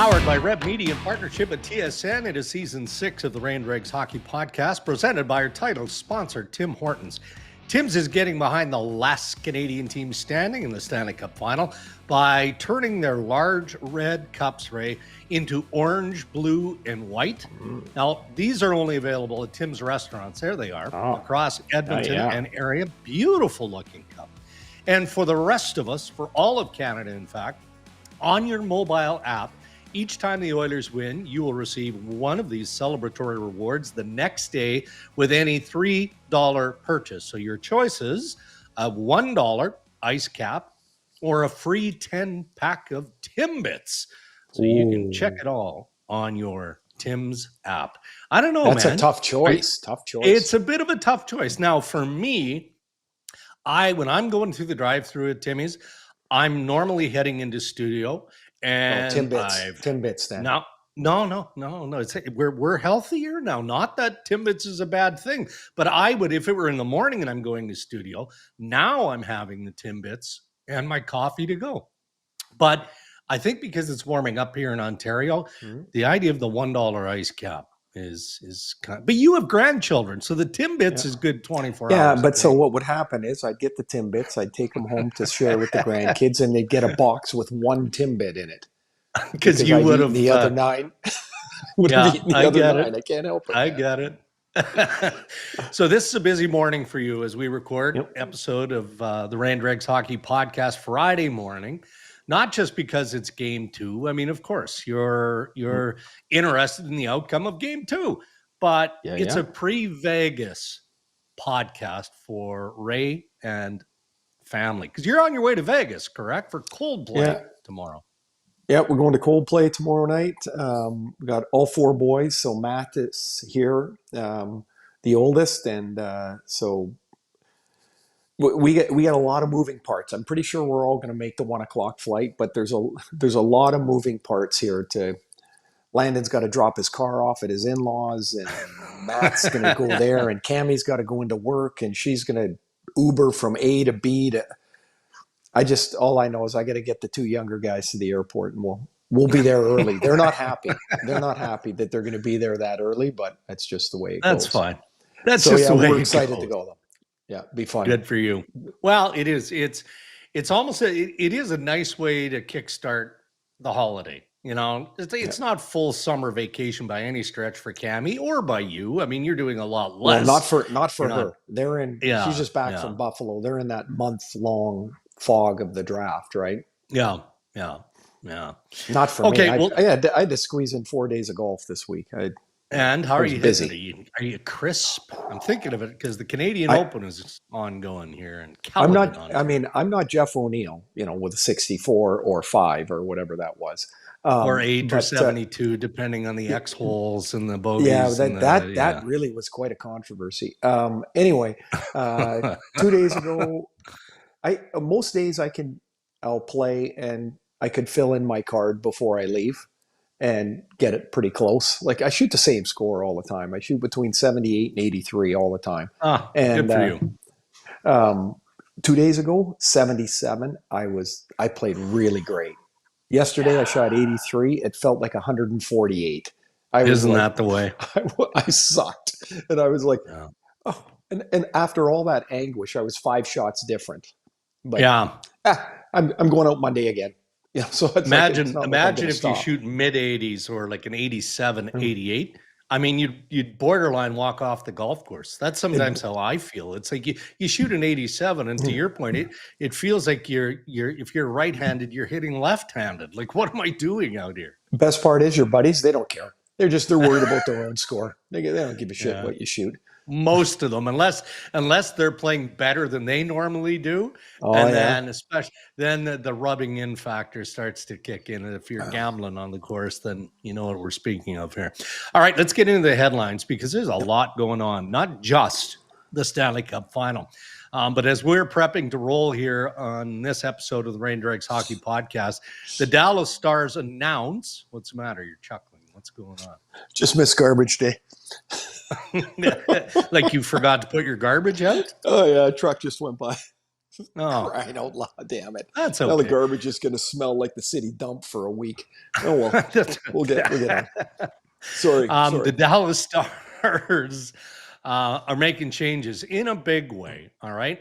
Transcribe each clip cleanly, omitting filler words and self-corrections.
Powered by Red Media in partnership with TSN, it is season 6 of the Rain Dregs Hockey Podcast, presented by our title sponsor, Tim Hortons. Tim's is getting behind the last Canadian team standing in the Stanley Cup Final by turning their large red cups, Ray, into orange, blue, and white. Now, these are only available at Tim's restaurants. There they are, across Edmonton and area. Beautiful looking cup. And for the rest of us, for all of Canada, in fact, on your mobile app, each time the Oilers win, you will receive one of these celebratory rewards the next day with any $3 purchase. So your choices of $1 ice cap or a free 10-pack of Timbits. So you can check it all on your Tim's app. I don't know, That's a tough choice. It's a bit of a tough choice. Now, for me, when I'm going through the drive-thru at Timmy's, I'm normally heading into studio. And Timbits then. No. It's we're healthier now. Not that Timbits is a bad thing, but I would, if it were in the morning and I'm going to studio, now I'm having the Timbits and my coffee to go. But I think because it's warming up here in Ontario, the idea of the $1 ice cap is kind of, but you have grandchildren, so the Timbits is good 24 hours. Yeah, but so what would happen is I'd get the Timbits, I'd take them home to share with the grandkids, and they'd get a box with one Timbit in it. Because you would have the other 9. I can't help it. I get it. So this is a busy morning for you as we record episode of the Rain Dregs Hockey Podcast Friday morning. Not just because it's game 2. I mean, of course, you're interested in the outcome of game 2, but it's a pre-Vegas podcast for Ray and family. Because you're on your way to Vegas, correct? For Coldplay tomorrow. Yeah, we're going to Coldplay tomorrow night. We got all 4 boys. So Matt is here, the oldest. And so we got a lot of moving parts. I'm pretty sure we're all going to make the 1:00 flight, but there's a lot of moving parts here. Landon's got to drop his car off at his in-laws, and Matt's going to go there, and Cammie's got to go into work, and she's going to Uber from A to B to. All I know is I got to get the 2 younger guys to the airport, and we'll be there early. They're not happy. They're not happy that they're going to be there that early, but that's just the way it goes. That's fine. That's just the way we're excited to go though. Yeah, be fun. Good for you. Well, it is. It's almost it is a nice way to kickstart the holiday. You know, it's not full summer vacation by any stretch for Cammie or by you. I mean, you're doing a lot less. Well, not for her. They're in. She's just back from Buffalo. They're in that month-long fog of the draft, right? Yeah. Not for me. I had to squeeze in 4 days of golf this week. And how are you busy? Are you crisp? I'm thinking of it because the Canadian Open is ongoing here, and I'm not Jeff O'Neill, with a 64 or 5 or whatever that was, or 8 or 72, depending on the X holes and the bogeys. Yeah, that really was quite a controversy. Anyway, 2 days ago, most days I'll play and I could fill in my card before I leave and get it pretty close. Like I shoot the same score all the time. I shoot between 78 and 83 all the time. Good for you. 2 days ago, 77. I played really great. Yesterday I shot 83. It felt like 148. Isn't that the way? I sucked. And I was like, and after all that anguish, I was 5 shots different. But I'm going out Monday again. Yeah, so imagine if you shoot mid 80s or like an 87, 88. I mean, you'd borderline walk off the golf course. That's sometimes how I feel. It's like you shoot an 87, and to your point, it feels like if you're right-handed, you're hitting left-handed. Like, what am I doing out here? Best part is your buddies, they don't care. They're worried about their own score. They don't give a shit what you shoot. Most of them, unless they're playing better than they normally do, then especially the rubbing in factor starts to kick in. And if you're gambling on the course, then you know what we're speaking of here. All right, let's get into the headlines because there's a lot going on. Not just the Stanley Cup Final, but as we're prepping to roll here on this episode of the Rain Dregs Hockey Podcast, the Dallas Stars announce. What's the matter? You're chuckling. What's going on? Just missed garbage day. Like you forgot to put your garbage out? Oh yeah, a truck just went by. Oh, Crying out loud, damn it. that's Now the okay. garbage is going to smell like the city dump for a week. Oh, well, That's we'll get on. okay. Sorry. The Dallas Stars are making changes in a big way. All right.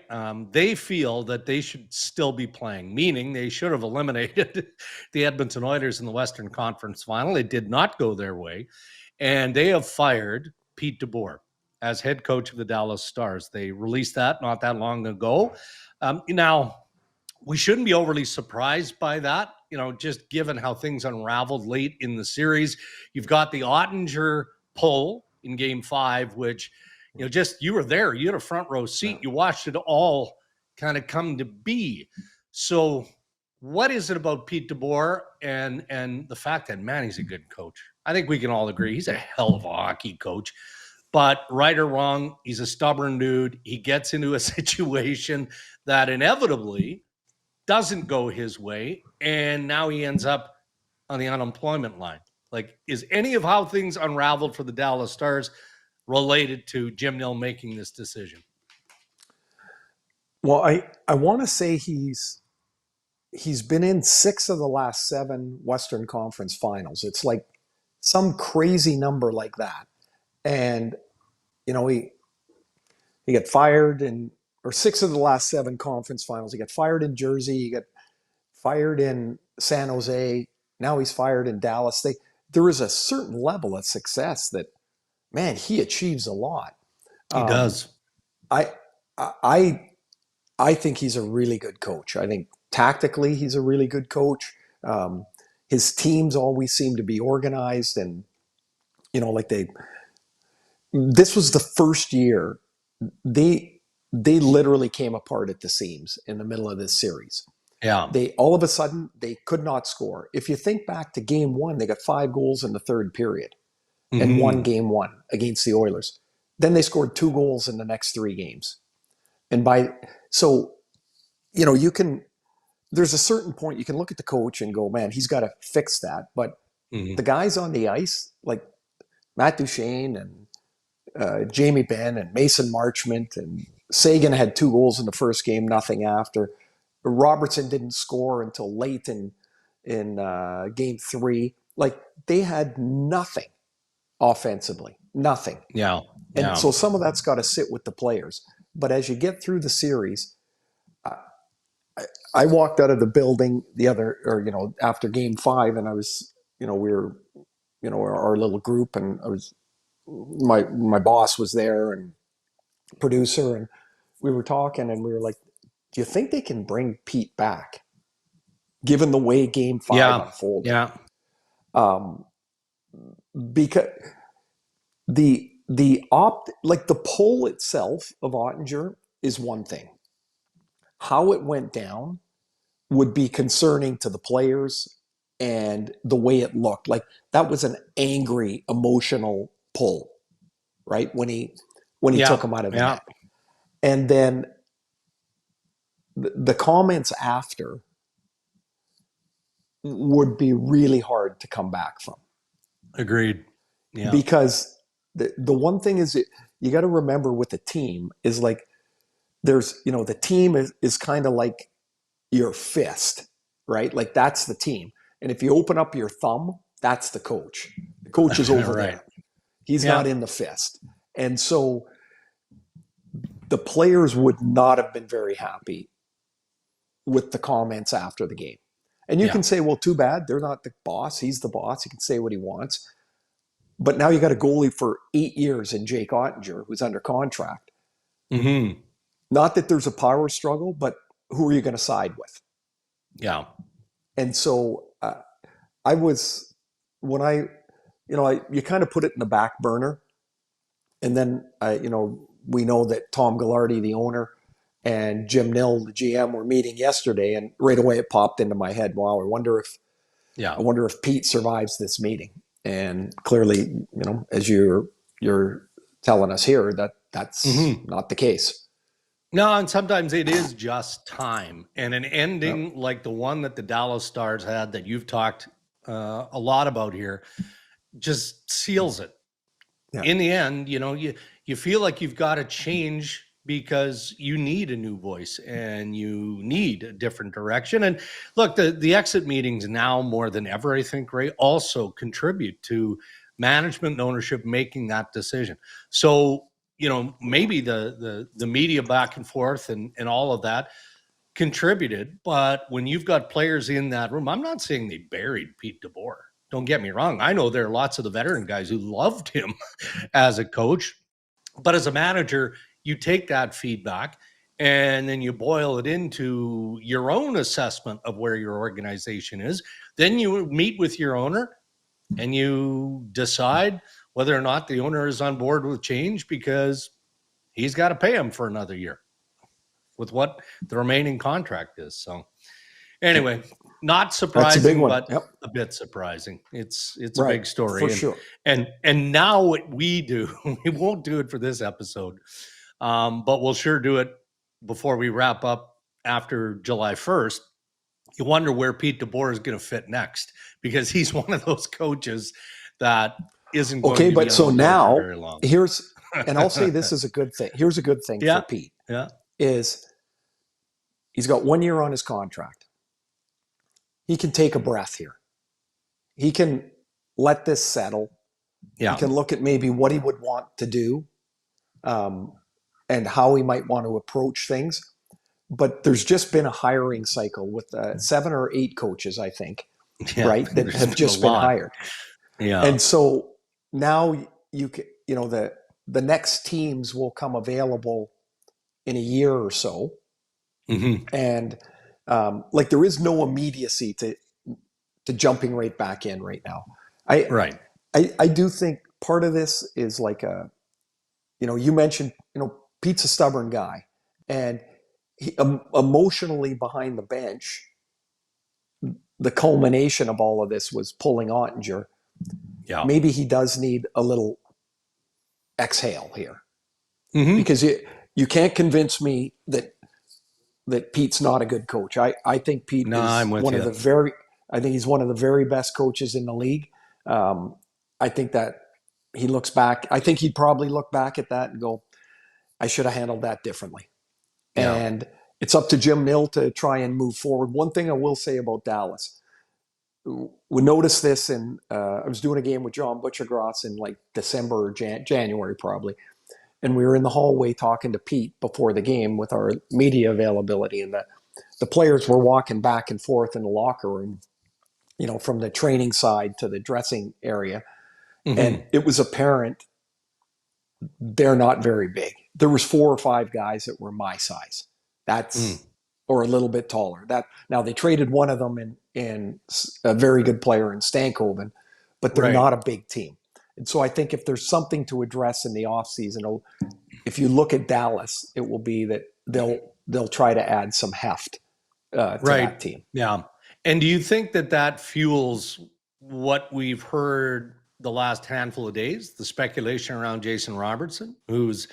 They feel that they should still be playing, meaning they should have eliminated the Edmonton Oilers in the Western Conference Final. It did not go their way. And they have fired Pete DeBoer as head coach of the Dallas Stars. They released that not that long ago. Now, we shouldn't be overly surprised by that, just given how things unraveled late in the series. You've got the Oettinger pull in game 5, which, you were there. You had a front row seat. You watched it all kind of come to be. So what is it about Pete DeBoer and the fact that, man, he's a good coach? I think we can all agree he's a hell of a hockey coach. But right or wrong, he's a stubborn dude. He gets into a situation that inevitably doesn't go his way, and now he ends up on the unemployment line. Like, is any of how things unraveled for the Dallas Stars related to Jim Nill making this decision? Well, I want to say he's been in 6 of the last 7 Western Conference Finals. It's like some crazy number like that. And, he got fired or 6 of the last 7 conference finals. He got fired in Jersey. He got fired in San Jose. Now he's fired in Dallas. There is a certain level of success that, man, he achieves a lot. He does. I think he's a really good coach. I think tactically he's a really good coach. His teams always seem to be organized, and this was the first year they literally came apart at the seams in the middle of this series. Yeah. They all of a sudden they could not score. If you think back to game 1, they got 5 goals in the third period and won game 1 against the Oilers. Then they scored 2 goals in the next 3 games. And there's a certain point you can look at the coach and go, man, he's got to fix that. But the guys on the ice, like Matt Duchene and Jamie Benn and Mason Marchment, and Sagan had 2 goals in the first game, nothing after. Robertson didn't score until late in game 3. Like, they had nothing offensively, nothing. Yeah. And so some of that's got to sit with the players. But as you get through the series, I walked out of the building after game 5, and I was, we were, our little group, and I was, my boss was there and producer, and we were talking, and we were like, do you think they can bring Pete back given the way game 5 unfolded? Yeah. Because the pull itself of Oettinger is one thing. How it went down would be concerning to the players, and the way it looked. Like, that was an angry, emotional pull, right? When he took him out of the net. And then the comments after would be really hard to come back from. Agreed. Yeah. Because the one thing is, you got to remember with the team is, like, there's, the team is kind of like your fist, right? Like, that's the team. And if you open up your thumb, that's the coach. The coach is over there. He's not in the fist. And so the players would not have been very happy with the comments after the game. And you can say, well, too bad. They're not the boss. He's the boss. He can say what he wants. But now you got a goalie for 8 years in Jake Oettinger, who's under contract. Mm-hmm. Not that there's a power struggle, but who are you going to side with? Yeah. And so you kind of put it in the back burner. And then, we know that Tom Ghilardi, the owner, and Jim Nill, the GM, were meeting yesterday, and right away it popped into my head. Wow, I wonder if Pete survives this meeting. And clearly, as you're telling us here, that's not the case. No, and sometimes it is just time, and an ending like the one that the Dallas Stars had that you've talked a lot about here just seals it. Yeah. In the end, you feel like you've got to change because you need a new voice and you need a different direction. And look, the exit meetings now more than ever, I think, Ray, also contribute to management and ownership making that decision. So, maybe the media back and forth and all of that contributed, but when you've got players in that room, I'm not saying they buried Pete DeBoer. Don't get me wrong. I know there are lots of the veteran guys who loved him as a coach, but as a manager, you take that feedback and then you boil it into your own assessment of where your organization is. Then you meet with your owner and you decide whether or not the owner is on board with change, because he's got to pay him for another year with what the remaining contract is. So anyway, not surprising, but a bit surprising. It's a big story. For sure. And now what we do, we won't do it for this episode, but we'll sure do it before we wrap up after July 1st. You wonder where Pete DeBoer is going to fit next, because he's one of those coaches that isn't going to be but so now very long. Here's, and I'll say this is a good thing. Here's a good thing for Pete. Yeah. Is he's got 1 year on his contract. He can take a breath here. He can let this settle. Yeah. He can look at maybe what he would want to do, and how he might want to approach things. But there's just been a hiring cycle with 7 or 8 coaches, I think, right, that have just been hired. Yeah. And so now you can, the next teams will come available in a year or so. Mm-hmm. And there is no immediacy to jumping right back in right now. I do think part of this is you mentioned, Pete's a stubborn guy, and he, emotionally behind the bench, the culmination of all of this was pulling Oettinger. Yeah. Maybe he does need a little exhale here, because you can't convince me that Pete's not a good coach. I think Pete is one of the very, I think he's one of the very best coaches in the league. I think that he looks back, I think he'd probably look back at that and go, I should have handled that differently. Yeah. And it's up to Jim Mill to try and move forward. One thing I will say about Dallas, we noticed this I was doing a game with John Butchergross in December or January probably. And we were in the hallway talking to Pete before the game with our media availability. And the players were walking back and forth in the locker room, from the training side to the dressing area. Mm-hmm. And it was apparent they're not very big. There was 4 or 5 guys that were my size. Or a little bit taller. Now they traded one of them in a very good player in Stankoven, but they're not a big team. And so I think if there's something to address in the offseason, if you look at Dallas, it will be that they'll try to add some heft to that team. Yeah. And do you think that fuels what we've heard the last handful of days, the speculation around Jason Robertson, who's,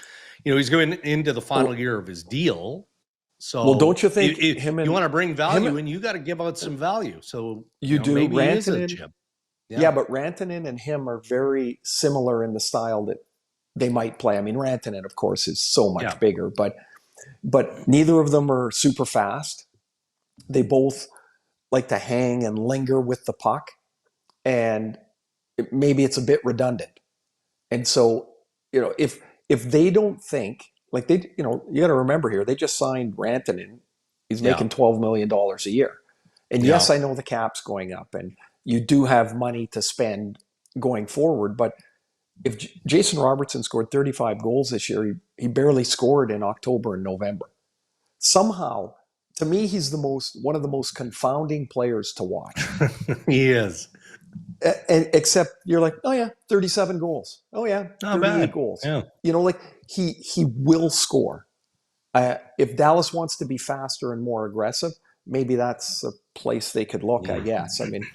he's going into the final year of his deal. So, well, don't you think if you want to bring value in, you got to give out some value. So you do. Maybe Rantanen, but Rantanen and him are very similar in the style that they might play. I mean, Rantanen, of course, is so much bigger, but neither of them are super fast. They both like to hang and linger with the puck, and maybe it's a bit redundant. And so, if they don't think you got to remember here, they just signed Rantanen. He's making $12 million a year. And yes, I know the cap's going up and you do have money to spend going forward. But if Jason Robertson scored 35 goals this year, he barely scored in October and November. Somehow, to me, he's one of the most confounding players to watch. He is. Except you're like, oh yeah, 37 goals. Oh yeah, 38 goals. Yeah. He will score. If Dallas wants to be faster and more aggressive, maybe that's a place they could look, I guess. I mean,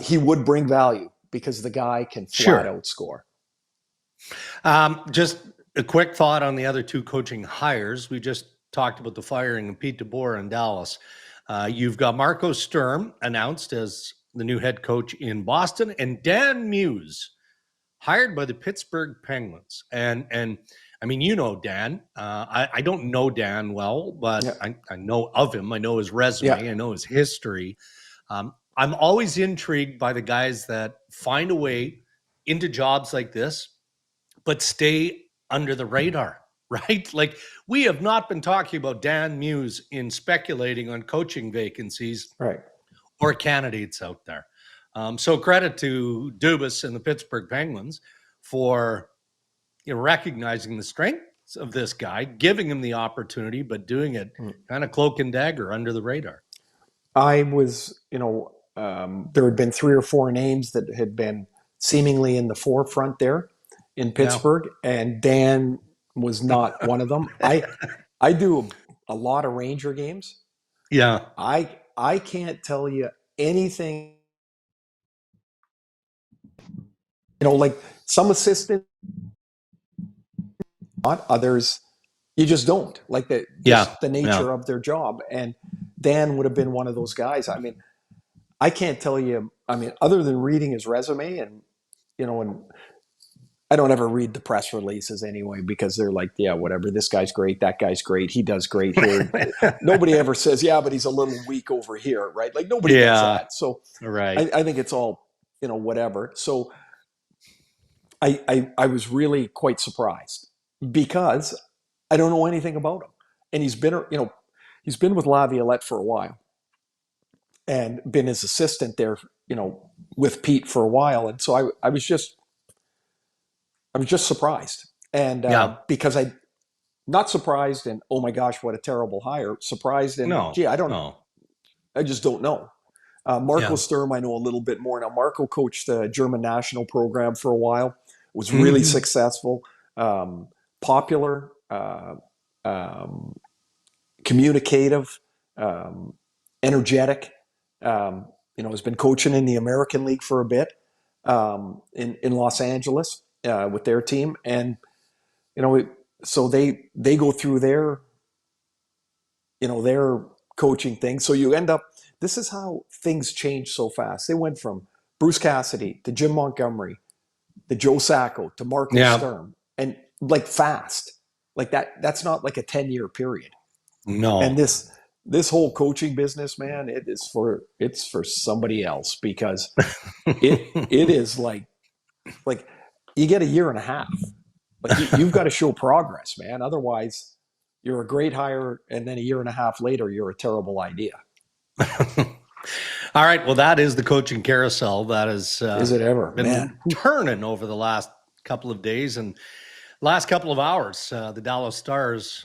he would bring value because the guy can flat out score. Just a quick thought on the other 2 coaching hires. We just talked about the firing of Pete DeBoer in Dallas. You've got Marco Sturm announced as the new head coach in Boston, and Dan Muse hired by the Pittsburgh Penguins. And I mean, you know Dan. I don't know Dan well, but Yeah. I know of him. I know his resume. Yeah. I know his history. I'm always intrigued by the guys that find a way into jobs like this, but stay under the radar, right? Like, we have not been talking about Dan Muse in speculating on coaching vacancies Right. or candidates out there. So credit to Dubas and the Pittsburgh Penguins for recognizing the strengths of this guy, giving him the opportunity, but doing it kind of cloak and dagger under the radar. I was, there had been 3 or 4 names that had been seemingly in the forefront there in Pittsburgh, and Dan was not one of them. I do a lot of Ranger games. Yeah. I can't tell you anything, like some assistants, others you just don't, like the nature of their job. And Dan would have been one of those guys. I mean, I can't tell you, other than reading his resume and I don't ever read the press releases anyway, because they're like, yeah, whatever, this guy's great, that guy's great, he does great here. Nobody ever says, yeah, but he's a little weak over here, right? Like, nobody does that. So right. I think it's all, whatever. So I was really quite surprised, because I don't know anything about him. And he's been with Laviolette for a while and been his assistant there, with Pete for a while. And so I was just surprised. And because not surprised and, oh my gosh, what a terrible hire. Surprised and, I don't know. I just don't know. Marco Sturm, I know a little bit more now. Marco coached the German national program for a while, was really successful, popular, communicative, energetic. Has been coaching in the American League for a bit, in Los Angeles, with their team. And, so they go through their coaching thing. So you end up, this is how things change so fast. They went from Bruce Cassidy to Jim Montgomery to Joe Sacco to Marco Sturm, and like fast, like that's not like a 10-year period. No. And this whole coaching business, man, it's for somebody else, because it is like you get a year and a half. Like you've got to show progress, man. Otherwise, you're a great hire, and then a year and a half later, you're a terrible idea. All right. Well, that is the coaching carousel that is it ever been turning over the last couple of days and last couple of hours. The Dallas Stars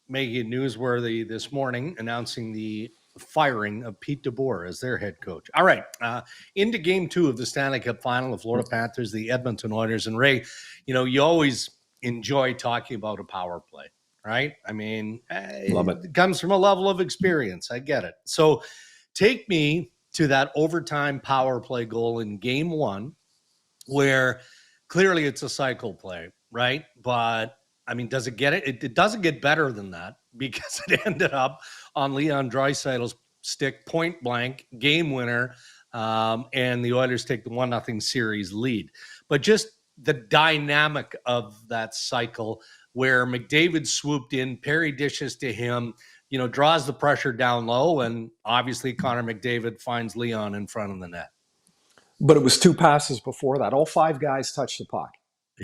making it newsworthy this morning, announcing the firing of Pete DeBoer as their head coach. All right. Into game 2 of the Stanley Cup Final, the Florida Panthers, the Edmonton Oilers. And Ray, you always enjoy talking about a power play, right? I mean, love it. It comes from a level of experience. I get it. So take me to that overtime power play goal in game 1, where clearly it's a cycle play, right? But I mean, does it get it? It doesn't get better than that, because it ended up on Leon Draisaitl's stick, point blank, game winner, and the Oilers take the 1-0 series lead. But just the dynamic of that cycle, where McDavid swooped in, Perry dishes to him, draws the pressure down low, and obviously Connor McDavid finds Leon in front of the net. But it was 2 passes before that. All 5 guys touched the puck.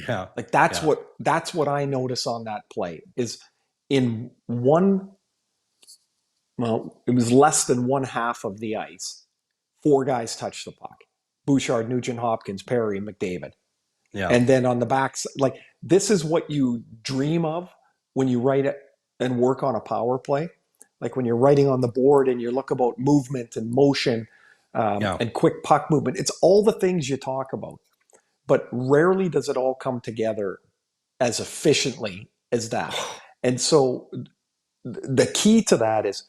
Yeah. Like that's what I notice on that play is in it was less than 1/2 of the ice. 4 guys touched the puck. Bouchard, Nugent Hopkins, Perry, McDavid. Yeah. And then on the backs, like this is what you dream of when you write it and work on a power play. Like when you're writing on the board and you look about movement and motion, and quick puck movement. It's all the things you talk about. But rarely does it all come together as efficiently as that. And so the key to that is,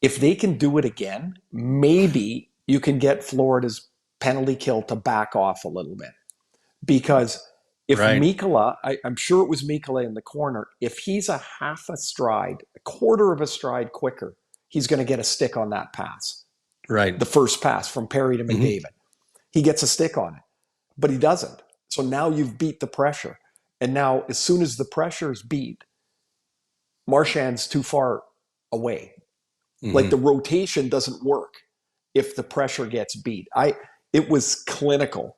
if they can do it again, maybe you can get Florida's penalty kill to back off a little bit. Because if Mikkola, I'm sure it was Mikkola in the corner, if he's a quarter of a stride quicker, he's going to get a stick on that pass. Right. The first pass from Perry to McDavid. He gets a stick on it. But he doesn't. So now you've beat the pressure. And now, as soon as the pressure is beat, Marchand's too far away. Like the rotation doesn't work if the pressure gets beat. It was clinical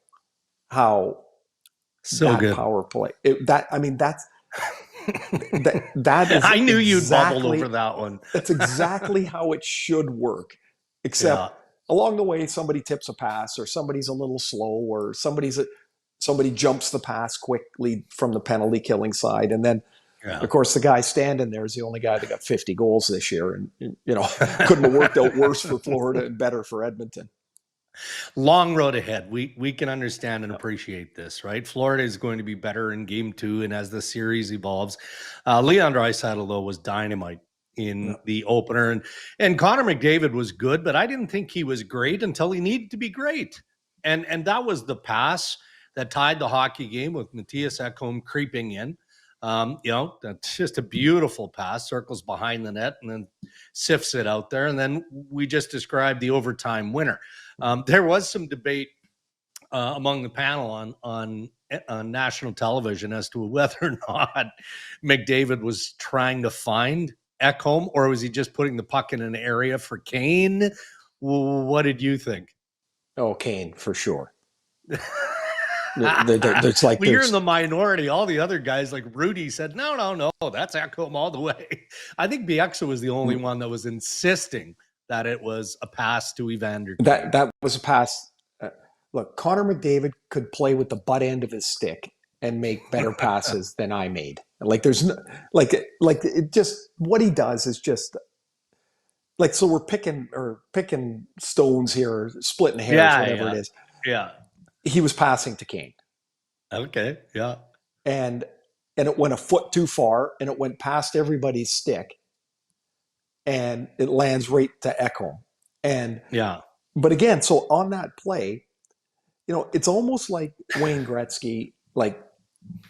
how So that good. power play. That's that is. I knew you'd bubble exactly, over that one. That's exactly how it should work. Except along the way, somebody tips a pass, or somebody's a little slow, or somebody jumps the pass quickly from the penalty killing side, and then. Yeah. Of course, the guy standing there is the only guy that got 50 goals this year, and couldn't have worked out worse for Florida and better for Edmonton. Long road ahead. We can understand and appreciate this, right? Florida is going to be better in Game 2, and as the series evolves, Leon Draisaitl though was dynamite in the opener, and Connor McDavid was good, but I didn't think he was great until he needed to be great, and that was the pass that tied the hockey game with Mattias Ekholm creeping in. That's just a beautiful pass, circles behind the net and then sifts it out there. And then we just described the overtime winner. There was some debate among the panel on national television as to whether or not McDavid was trying to find Ekholm, or was he just putting the puck in an area for Kane? What did you think? Oh, Kane, for sure. It's like you're in the minority. All the other guys, like Rudy, said, no, that's Ekholm all the way. I think Bieksa was the only one that was insisting that it was a pass to Evander. That was a pass. Look, Connor McDavid could play with the butt end of his stick and make better passes than I made. Like there's no, like it just, what he does is just like, so we're picking stones here, splitting hairs, whatever it is. Yeah. He was passing to Kane. Okay, yeah. And it went a foot too far, and it went past everybody's stick, and it lands right to Ekholm. And but again, so on that play, it's almost like Wayne Gretzky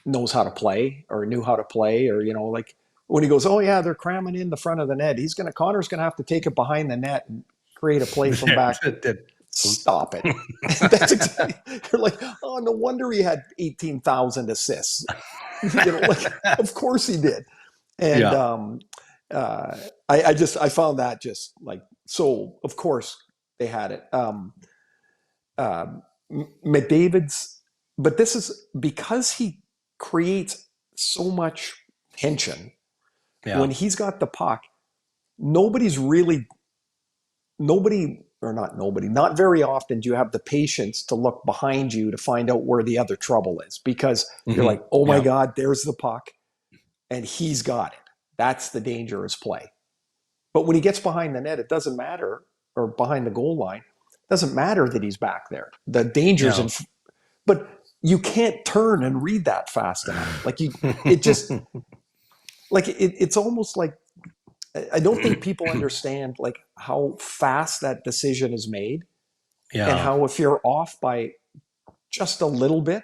knows how to play, or knew how to play, or like when he goes, oh yeah, they're cramming in the front of the net. Connor's gonna have to take it behind the net and create a play from back. Stop it. That's exactly, you're like, oh, no wonder he had 18,000 assists. Of course he did. And I found that just like, so of course they had it. McDavid's, but this is because he creates so much tension. When he's got the puck, not very often do you have the patience to look behind you to find out where the other trouble is, because you're like, oh my God, there's the puck and he's got it. That's the dangerous play. But when he gets behind the net, it doesn't matter, or behind the goal line, it doesn't matter that he's back there. The danger's but you can't turn and read that fast enough. It's almost like, I don't think people understand like how fast that decision is made, and how if you're off by just a little bit,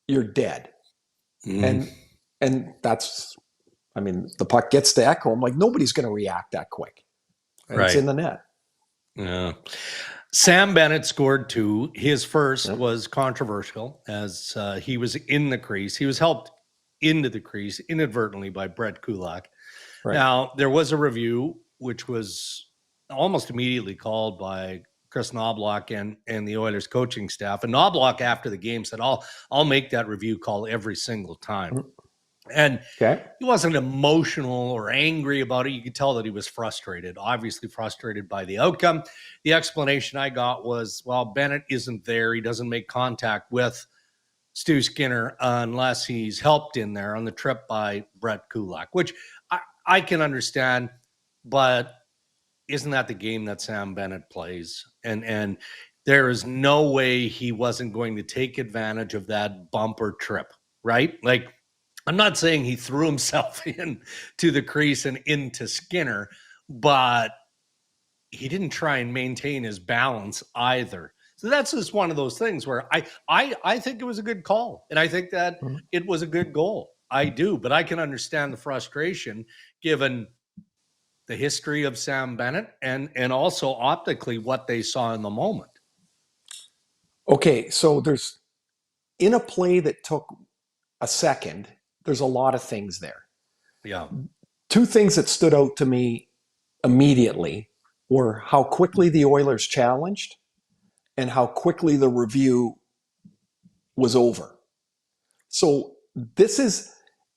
you're dead. And that's, the puck gets to Ekholm, like nobody's going to react that quick. Right. It's in the net. Yeah. Sam Bennett scored 2. His first was controversial, as he was in the crease. He was helped into the crease inadvertently by Brett Kulak. Right. Now, there was a review, which was almost immediately called by Chris Knobloch and the Oilers coaching staff. And Knobloch, after the game, said, I'll make that review call every single time. And he wasn't emotional or angry about it. You could tell that he was frustrated, obviously frustrated by the outcome. The explanation I got was, well, Bennett isn't there. He doesn't make contact with Stu Skinner unless he's helped in there on the trip by Brett Kulak, which I can understand, but isn't that the game that Sam Bennett plays? And there is no way he wasn't going to take advantage of that bumper trip, right? Like, I'm not saying he threw himself in to the crease and into Skinner, but he didn't try and maintain his balance either. So that's just one of those things where I think it was a good call, and I think that it was a good goal. I do, but I can understand the frustration given the history of Sam Bennett and also optically what they saw in the moment. Okay, so there's, in a play that took a second, there's a lot of things there. Yeah. Two things that stood out to me immediately were how quickly the Oilers challenged and how quickly the review was over. So this is,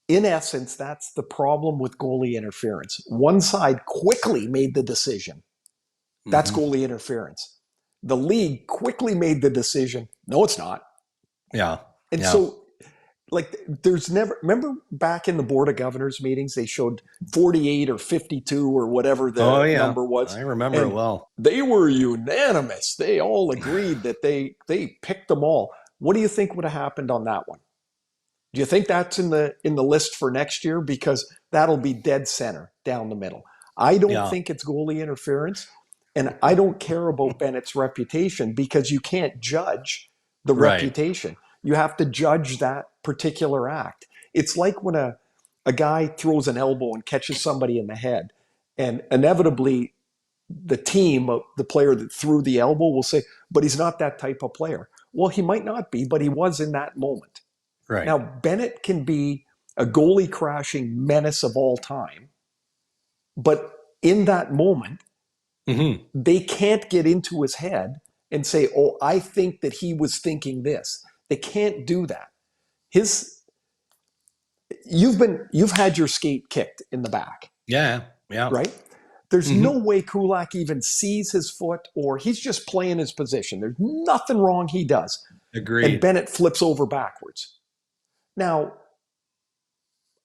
in essence, that's the problem with goalie interference. One side quickly made the decision. That's goalie interference. The league quickly made the decision. No, it's not. Yeah. And so, like, there's never, remember back in the Board of Governors meetings, they showed 48 or 52 or whatever the number was. I remember it well. They were unanimous. They all agreed that they picked them all. What do you think would have happened on that one? Do you think that's in the list for next year? Because that'll be dead center down the middle. I don't think it's goalie interference, and I don't care about Bennett's reputation because you can't judge the reputation. You have to judge that particular act. It's like when a guy throws an elbow and catches somebody in the head, and inevitably the team, the player that threw the elbow will say, but he's not that type of player. Well, he might not be, but he was in that moment. Right. Now, Bennett can be a goalie crashing menace of all time, but in that moment, they can't get into his head and say, oh, I think that he was thinking this. They can't do that. You've had your skate kicked in the back. Yeah. Right? There's no way Kulak even sees his foot, or he's just playing his position. There's nothing wrong he does. Agreed. And Bennett flips over backwards. Now,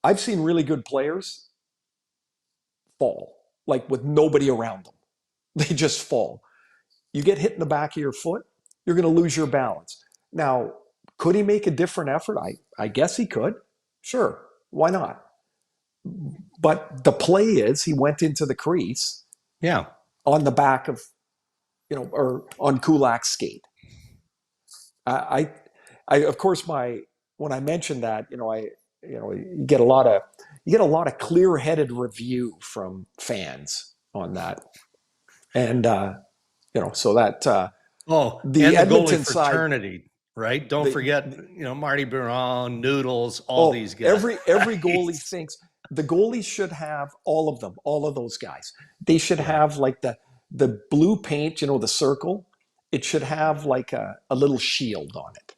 I've seen really good players fall, like with nobody around them. They just fall. You get hit in the back of your foot, you're going to lose your balance. Now, could he make a different effort? I guess he could. Sure. Why not? But the play is he went into the crease on the back of, or on Kulak's skate. I of course, when I mentioned that, you get a lot of clear-headed review from fans on that. And, so that, the Edmonton goalie fraternity, right? Don't forget, Marty Biron, Noodles, all these guys. Every goalie thinks the goalie should have all of them, all of those guys. They should have like the blue paint, the circle. It should have like a little shield on it.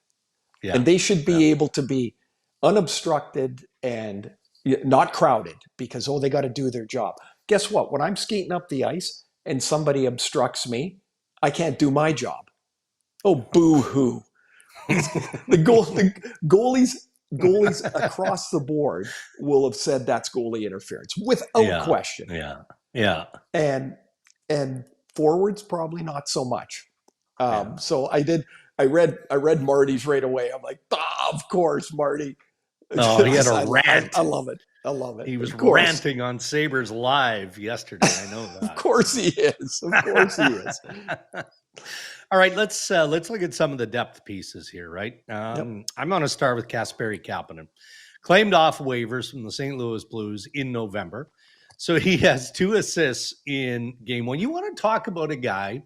Yeah. And they should be able to be unobstructed and not crowded because, they got to do their job. Guess what? When I'm skating up the ice and somebody obstructs me, I can't do my job. Oh, boo-hoo. The goalies across the board will have said that's goalie interference without question. Yeah. And forwards probably not so much. So I read Marty's right away. I'm like, of course, Marty. Oh, he had a rant. I love it. He was ranting on Sabres Live yesterday. I know that. Of course he is. All right, let's look at some of the depth pieces here, right? I'm going to start with Kasperi Kapanen. Claimed off waivers from the St. Louis Blues in November. So he has 2 assists in game 1. You want to talk about a guy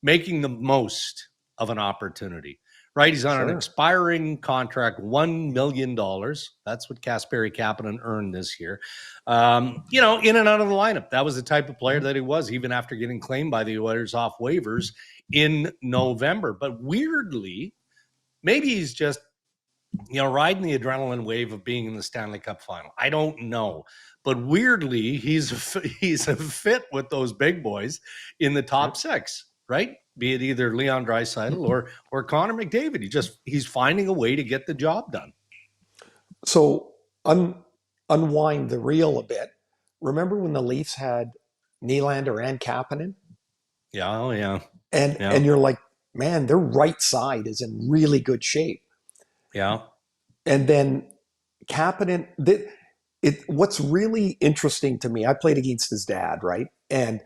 making the most of an opportunity, right? He's on an expiring contract, $1 million. That's what Kasperi Kapanen earned this year. In and out of the lineup. That was the type of player that he was, even after getting claimed by the Oilers off waivers in November. But weirdly, maybe he's just, riding the adrenaline wave of being in the Stanley Cup Final. I don't know. But weirdly, he's a fit with those big boys in the top 6, right? Be it either Leon Draisaitl or Connor McDavid. He's finding a way to get the job done. So unwind the reel a bit. Remember when the Leafs had Nylander and Kapanen? Yeah, oh yeah. And you're like, man, their right side is in really good shape. Yeah. And then Kapanen, what's really interesting to me, I played against his dad, right? And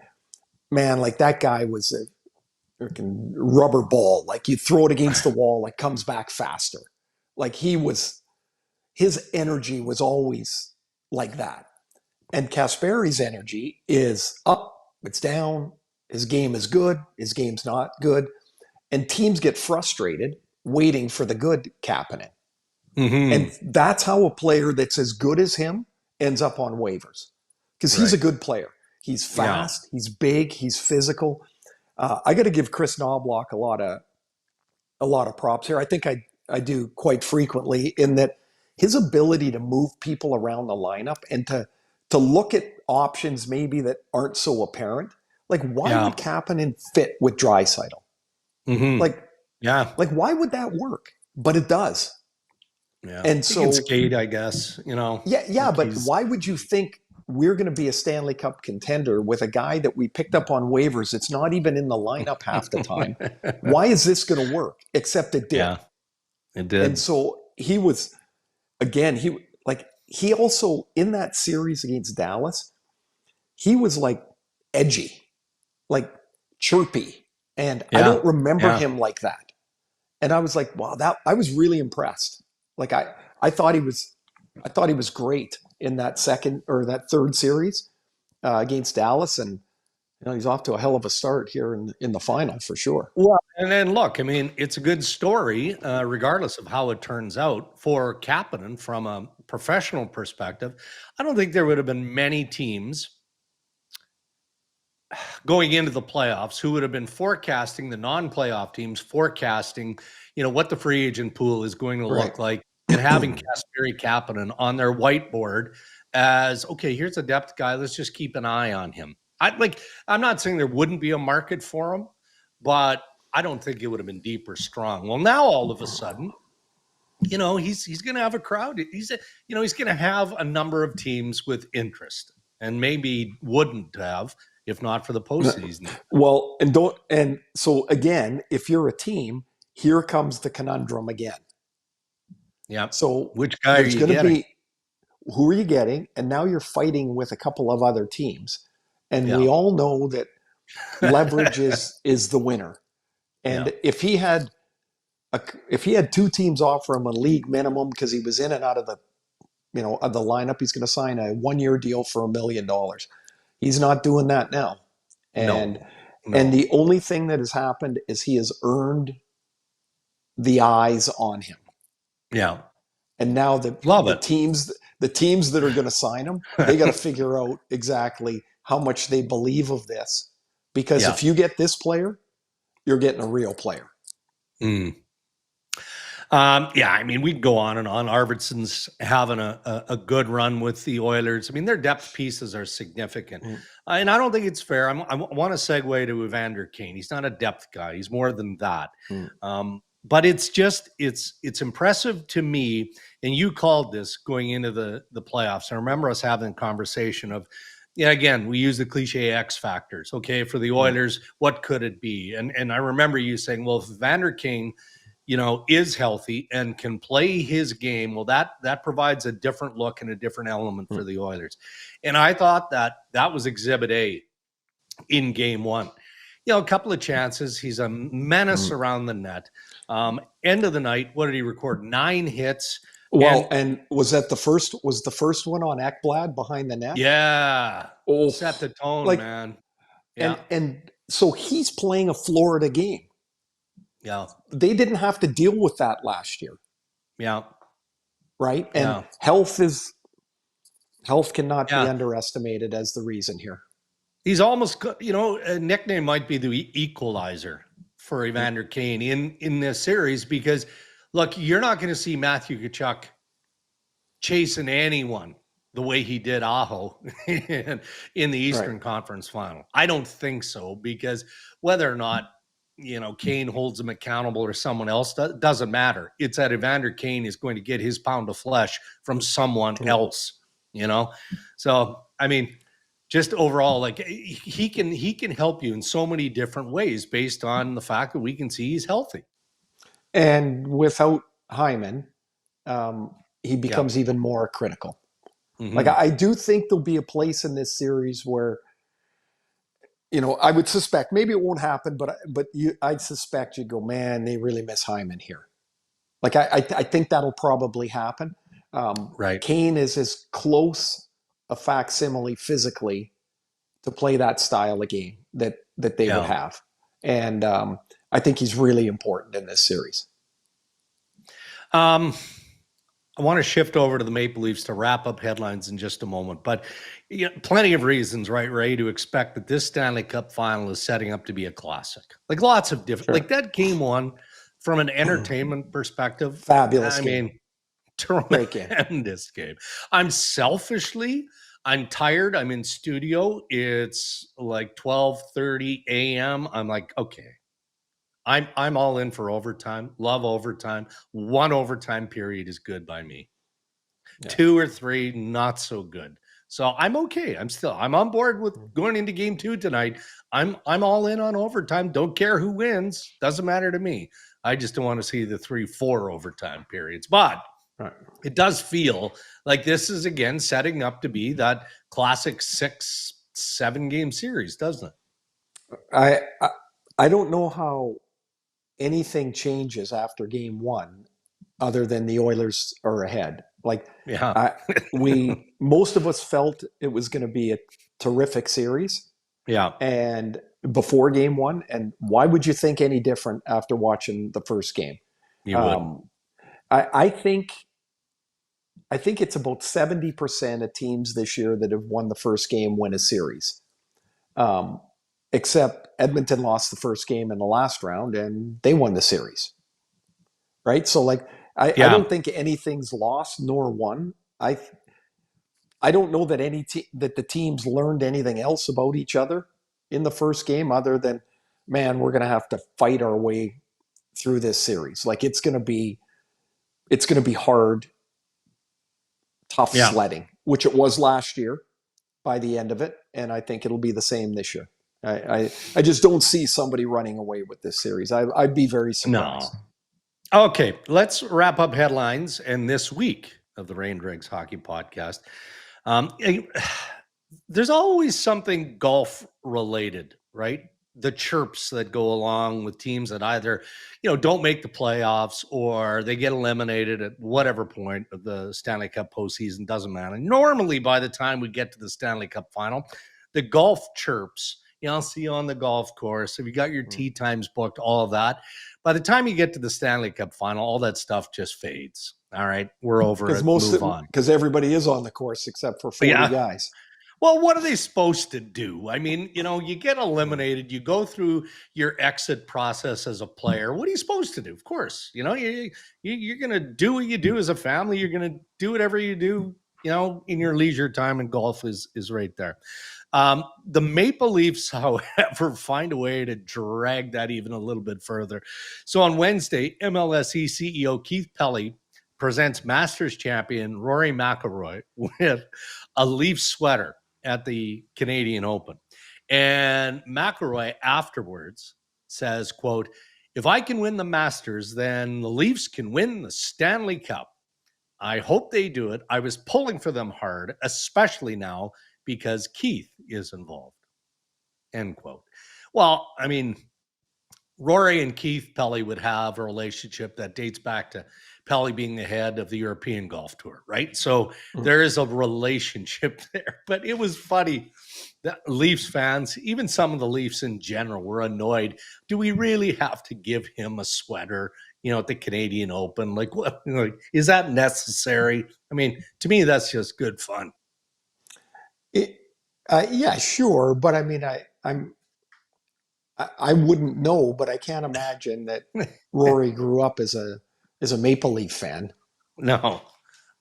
man, like that guy was a freaking rubber ball. Like you throw it against the wall, it comes back faster. Like his energy was always like that. And Kasperi's energy is up, it's down. His game is good, his game's not good. And teams get frustrated waiting for the good Kapanen. And that's how a player that's as good as him ends up on waivers, because he's a Right. good player. He's Yeah. fast, he's big, he's physical. I got to give Chris Knobloch a lot of props here. I think I do quite frequently, in that his ability to move people around the lineup and to look at options maybe that aren't so apparent. Like, why Yeah. would Kapanen fit with Draisaitl? Like, Yeah. why would that work? But it does. Yeah. And He can so, skate, I guess, yeah, like but he's why would you think we're going to be a Stanley Cup contender with a guy that we picked up on waivers? It's not even in the lineup half the time. Why is this going to work? Except it did. Yeah, it And did. so he was, again, he also, in that series against Dallas, he was like edgy, like chirpy. And I Yeah. don't remember Yeah. him like that. And I was like, wow, that I was really impressed. Like, I thought he was great in that second or that third series against Dallas, and he's off to a hell of a start here in the final for sure. Well, and then look, I mean, it's a good story, regardless of how it turns out for Kapanen from a professional perspective. I don't think there would have been many teams going into the playoffs who would have been forecasting, the non-playoff teams forecasting, what the free agent pool is going to Right. look like, and having Kasperi Kapanen on their whiteboard as, okay, here's a depth guy. Let's just keep an eye on him. I'm not saying there wouldn't be a market for him, but I don't think it would have been deep or strong. Well, now all of a sudden, he's going to have a crowd. He's going to have a number of teams with interest, and maybe wouldn't have if not for the postseason. Well, and so again, if you're a team, here comes the conundrum again. Yeah. So which guy are there's you going to getting? be, who are you getting? And now you're fighting with a couple of other teams, and Yeah. we all know that leverage is the winner. And Yeah. if he had two teams offer him a league minimum because he was in and out of the of the lineup, he's going to sign a 1-year deal for $1 million. He's not doing that now. And No. the only thing that has happened is he has earned the eyes on him. Yeah. And now Love the it. teams that are going to sign him, they got to figure out exactly how much they believe of this. Because Yeah. if you get this player, you're getting a real player. I mean, we'd go on and on. Arvidsson's having a good run with the Oilers. I mean, their depth pieces are significant. And I don't think it's fair. I want to segue to Evander Kane. He's not a depth guy. He's more than that. But it's impressive to me. And you called this going into the playoffs. I remember us having a conversation of, again, we use the cliche X factors. Okay, for the Oilers, what could it be? And I remember you saying, well, if Evander Kane is healthy and can play his game, well, that provides a different look and a different element for the Oilers. And I thought that was exhibit A in game one. A couple of chances. He's a menace around the net. End of the night, what did he record? 9 hits. Well, and was the first one on Ekblad behind the net? Yeah. Set the tone, man. Yeah. And so he's playing a Florida game. Yeah. They didn't have to deal with that last year. Yeah. Right? And health cannot be underestimated as the reason here. He's almost, a nickname might be the equalizer for Evander Kane in this series, because look, you're not going to see Matthew Tkachuk chasing anyone the way he did Aho in the Eastern Conference Final. I don't think so, because whether or not Kane holds him accountable or someone else, doesn't matter. It's that Evander Kane is going to get his pound of flesh from someone else, So, I mean, just overall, like, he can help you in so many different ways based on the fact that we can see he's healthy. And without Hyman, he becomes even more critical. Like, I do think there'll be a place in this series where, I would suspect, maybe it won't happen, but I'd suspect you'd go, man, they really miss Hyman here. Like, I think that'll probably happen. Kane is as close a facsimile physically to play that style of game that they would have. And I think he's really important in this series. I want to shift over to the Maple Leafs to wrap up headlines in just a moment, but plenty of reasons, right, Ray, to expect that this Stanley Cup Final is setting up to be a classic. Like lots of different, like that game one from an entertainment perspective. Fabulous I game. mean, Great game. tremendous game. I'm tired. I'm in studio. It's like 12:30 a.m. I'm like, okay, I'm all in for overtime. Love overtime. One overtime period is good by me. Yeah. 2 or 3, not so good. So I'm okay. I'm on board with going into game 2 tonight. I'm all in on overtime. Don't care who wins. Doesn't matter to me. I just don't want to see the 3-4 overtime periods. But it does feel like this is again setting up to be that classic 6-7 game series, doesn't it? I don't know how anything changes after game 1 other than the Oilers are ahead. Like, yeah, most of us felt it was going to be a terrific series. Yeah. And before game 1, and why would you think any different after watching the first game? You would. I think it's about 70% of teams this year that have won the first game win a series. Except Edmonton lost the first game in the last round and they won the series. Right? So like, I don't think anything's lost nor won. I don't know that that the teams learned anything else about each other in the first game other than, man, we're going to have to fight our way through this series. Like it's going to be hard, tough sledding, which it was last year by the end of it. And I think it'll be the same this year. I just don't see somebody running away with this series. I'd be very surprised. No. Okay, let's wrap up headlines and this week of the Rain Dregs Hockey Podcast. There's always something golf related, right? The chirps that go along with teams that either, don't make the playoffs or they get eliminated at whatever point of the Stanley Cup postseason, doesn't matter. Normally, by the time we get to the Stanley Cup Final, the golf chirps, I'll see you on the golf course. Have you got your tee times booked? All of that. By the time you get to the Stanley Cup Final, all that stuff just fades. All right, we're over it. Move on. Because everybody is on the course except for 40 guys. Well, what are they supposed to do? I mean, you get eliminated, you go through your exit process as a player. What are you supposed to do? Of course, you're going to do what you do as a family. You're going to do whatever you do, in your leisure time, and golf is right there. The Maple Leafs, however, find a way to drag that even a little bit further. So on Wednesday, MLSE CEO Keith Pelley presents Masters champion Rory McIlroy with a Leaf sweater at the Canadian Open. And McIlroy afterwards says, quote, "If I can win the Masters, then the Leafs can win the Stanley Cup. I hope they do it. I was pulling for them hard, especially now because Keith is involved." End quote. Well, I mean, Rory and Keith Pelley would have a relationship that dates back to Pelley being the head of the European Golf Tour, right? So there is a relationship there. But it was funny that Leafs fans, even some of the Leafs in general, were annoyed. Do we really have to give him a sweater, at the Canadian Open? Like, what? Is that necessary? I mean, to me, that's just good fun. Yeah, sure. But I mean, I wouldn't know, but I can't imagine that Rory grew up as a Maple Leaf fan. No.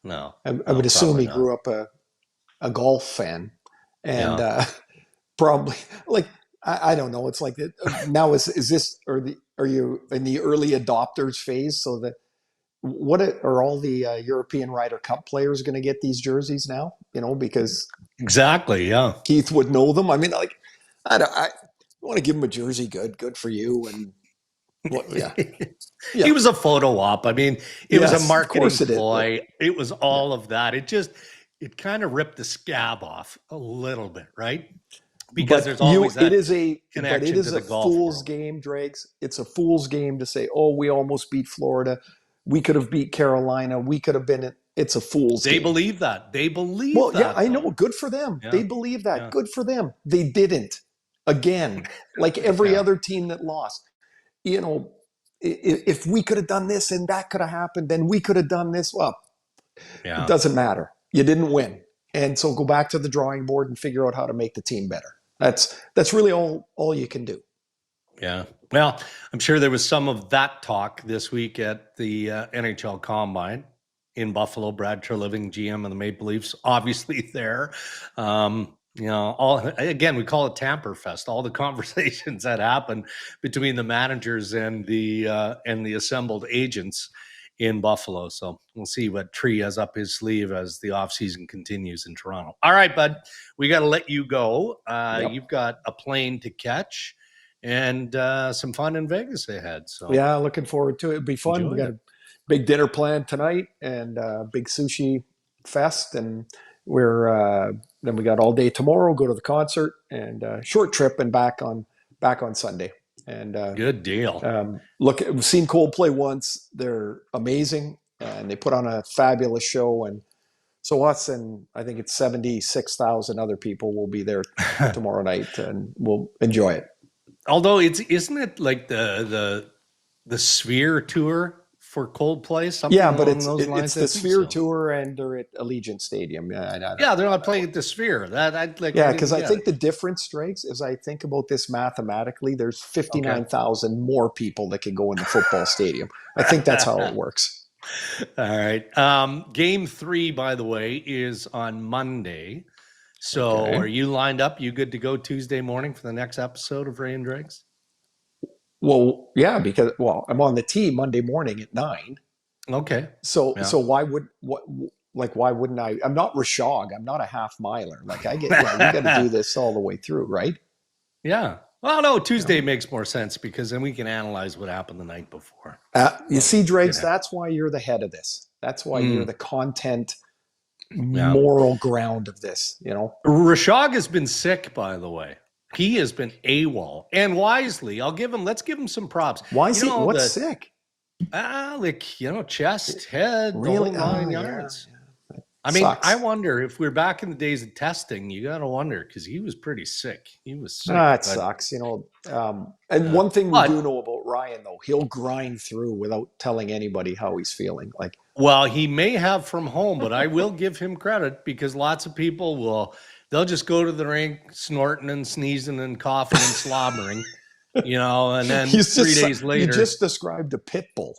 I would assume he grew up a golf fan, and probably like I don't know. It's like now is this are you in the early adopters phase? So that what are all the European Ryder Cup players going to get these jerseys now? Because exactly, yeah, Keith would know them. I mean, like I want to give him a jersey. Good for you. And he was a photo op. I mean, it was a marketing ploy. It was all of that. It kind of ripped the scab off a little bit, right? Because there's always that connection. But it is to the a golf fool's world. game, Dregs. It's a fool's game to say, "Oh, we almost beat Florida. We could have beat Carolina. We could have been." It's a fool's game. They believe that. Well, yeah, I know. Good for them. Yeah. They believe that. Yeah. Good for them. They didn't. Again, like every other team that lost. If we could have done this and that could have happened, then we could have done this. Well, It Yeah. doesn't matter. You didn't win. And so go back to the drawing board and figure out how to make the team better. That's really all you can do. Yeah. Well, I'm sure there was some of that talk this week at the NHL Combine in Buffalo. Brad Treliving, GM of the Maple Leafs, obviously there. Again, we call it Tamper Fest. All the conversations that happen between the managers and the assembled agents in Buffalo. So we'll see what Tree has up his sleeve as the offseason continues in Toronto. All right, bud, we got to let you go. Yep. You've got a plane to catch and some fun in Vegas ahead. So yeah, looking forward to it. It'll be fun. We got a big dinner planned tonight and big sushi fest, and then we got all day tomorrow. Go to the concert and short trip and back on Sunday. And good deal. Look, we've seen Coldplay once. They're amazing, and they put on a fabulous show. And so us and I think it's 76,000 other people will be there tomorrow night, and we'll enjoy it. Although isn't it like the Sphere tour for Coldplay? Something but it's the Sphere tour, and they're at Allegiant Stadium. Yeah, they're not playing at the Sphere. Because I think the difference, Strikes, is I think about this mathematically. There's 59,000 more people that can go in the football stadium. I think that's how it works. All right. Game 3, by the way, is on Monday. So Are you lined up? You good to go Tuesday morning for the next episode of Ray and Dregs? Well, yeah, because I'm on the team Monday morning at 9. Okay. So why wouldn't I? I'm not Rashog. I'm not a half miler. Like we got to do this all the way through, right? Yeah. Well, no, Tuesday makes more sense because then we can analyze what happened the night before. You see, Dregs, that's why you're the head of this. That's why you're the content moral ground of this, Rashog has been sick, by the way. He has been AWOL, and wisely. Let's give him some props. Why is he? What's sick? Chest, head, really? the whole 9 yards. Yeah. I mean, sucks. I wonder if we're back in the days of testing. You got to wonder because he was pretty sick. He was sick. It sucks, And one thing we do know about Ryan, though, he'll grind through without telling anybody how he's feeling. Well, he may have from home, but I will give him credit because lots of people they'll just go to the rink snorting and sneezing and coughing and slobbering, and then 3 days later. You just described a pit bull.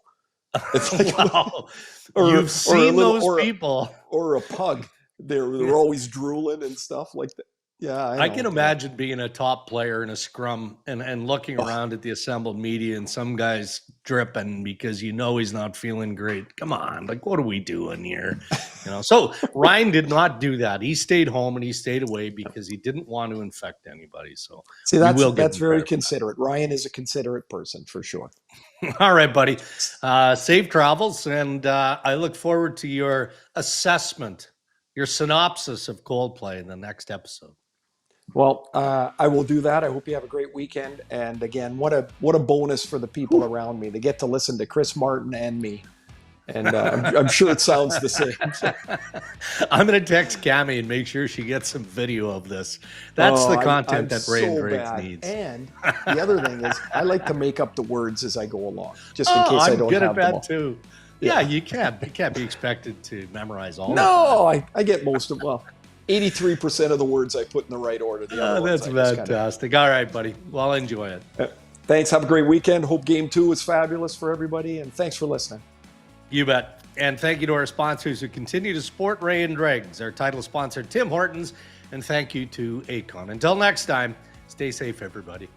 It's You've seen those people. Or a pug. They're always drooling and stuff like that. Yeah, I can imagine being a top player in a scrum and looking around at the assembled media and some guy's dripping because he's not feeling great. Come on, what are we doing here? So Ryan did not do that. He stayed home and he stayed away because he didn't want to infect anybody. So see, that's very considerate. Ryan is a considerate person for sure. All right, buddy. Safe travels, and I look forward to your assessment, your synopsis of Coldplay in the next episode. Well, I will do that. I hope you have a great weekend. And again, what a bonus for the people around me. They get to listen to Chris Martin and me. And I'm sure it sounds the same. I'm going to text Cammie and make sure she gets some video of this. That's the content that Ray and Dregs needs. And the other thing is I like to make up the words as I go along, just in case I don't have them all. I'm good at that too. Yeah, you can't be expected to memorize all of them. No, I get most of 83% of the words I put in the right order. That's fantastic. All right, buddy. Well, enjoy it. Thanks. Have a great weekend. Hope game 2 is fabulous for everybody. And thanks for listening. You bet. And thank you to our sponsors who continue to support Ray and Dregs, our title sponsor, Tim Hortons. And thank you to Acon. Until next time, stay safe, everybody.